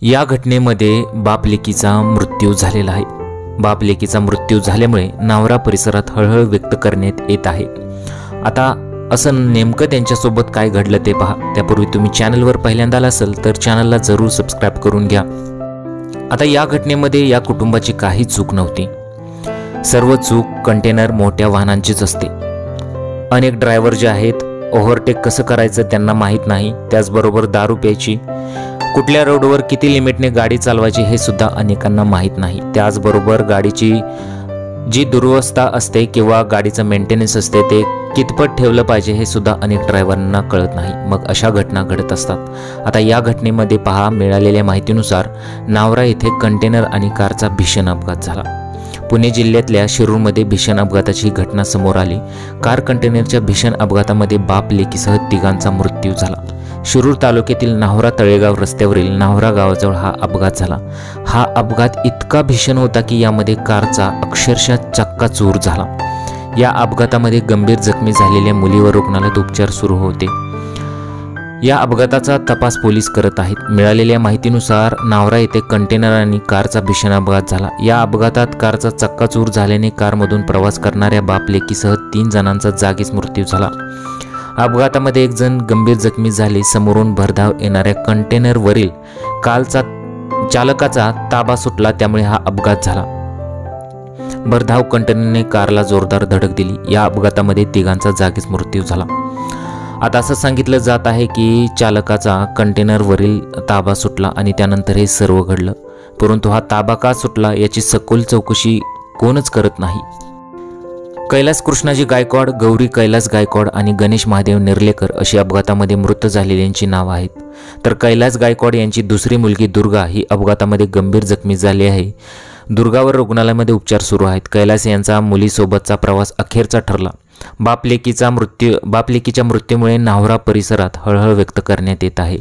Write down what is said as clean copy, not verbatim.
या घटनेमध्ये बाप लेकीचा मृत्यू झालेला आहे। बाप लेकीचा मृत्यू झाल्यामुळे नावरा परिसरात हळहळ व्यक्त करण्यात येत आहे। आता असं नेमकं त्यांच्यासोबत काय घडलं ते पहा। त्यापूर्वी तुम्ही चॅनलवर पहिल्यांदा असाल तर चॅनलला जरूर सबस्क्राइब करून घ्या। आता या घटनेमध्ये या कुटुंबाची काही चूक नव्हती। सर्व चूक कंटेनर मोठ्या वाहनांचीच असते। अनेक ड्रायव्हर जे आहेत ओव्हरटेक कसं करायचं त्यांना माहीत नाही, त्याचबरोबर दारू प्यायची, कुठल्या रोडवर किती लिमिटने गाडी चालवायची हे सुद्धा अनेकांना माहीत नाही। त्याचबरोबर गाडीची जी दुरवस्था असते किंवा गाडीचं मेंटेनन्स असते ते कितपत ठेवलं पाहिजे हे सुद्धा अनेक ड्रायव्हरांना कळत नाही। मग अशा घटना घडत असतात। आता या घटनेमध्ये पहा, मिळालेल्या माहितीनुसार नावरा येथे कंटेनर आणि कारचा भीषण अपघात झाला। पुणे जिल्ह्यातल्या शिरूरमध्ये भीषण अपघाताची घटना समोर आली। कार कंटेनरच्या भीषण अपघातामध्ये बाप लेकीसह तिघांचा मृत्यू झाला। शिरूर तालुक्यातील नाहोरा तळेगाव रस्त्यावरील नाहोरा गावाजवळ हा अपघात झाला। हा अपघात इतका भीषण होता की यामध्ये कारचा अक्षरशः चक्काचूर झाला। या अपघातामध्ये गंभीर जखमी झालेल्या मुलीवर रुग्णालयात उपचार सुरू होते। या अपघाताचा तपास पोलीस करत आहेत। मिळालेल्या माहितीनुसार नावरा येथे कंटेनर आणि कारचा भीषण अपघात झाला। या अपघातात कारचा चक्काचूर झाल्याने कारमधून प्रवास करणाऱ्या बाप लेकीसह 3 जणांचा जागीच मृत्यू झाला। अपघातामध्ये एक जण गंभीर जखमी झाले। समोरून भरधाव येणाऱ्या कंटेनरवरील चालकाचा ताबा सुटला, त्यामुळे हा अपघात झाला। भरधाव कंटेनरने कारला जोरदार धडक दिली। या अपघातामध्ये तिघांचा जागीच मृत्यू झाला। आता असं सांगितलं जात आहे की चालकाचा कंटेनरवरील ताबा सुटला आणि त्यानंतर हे सर्व घडलं, परंतु हा ताबा का सुटला याची सखोल चौकशी कोणच करत नाही। कैलास कृष्णाजी गायकवाड, गौरी कैलास गायकवाड आणि गणेश महादेव निर्लेकर अशी अपघातामध्ये मृत झालेल्यांची नावं आहेत। तर कैलास गायकवाड यांची दुसरी मुलगी दुर्गा ही अपघातामध्ये गंभीर जखमी झाली आहे। दुर्गावर रुग्णालयामध्ये उपचार सुरू आहेत। कैलास यांचा मुलीसोबतचा प्रवास अखेरचा ठरला। बाप लेकीच्या मृत्यूमुळे नाहोरा परिसरात हळहळ व्यक्त करण्यात येत आहे।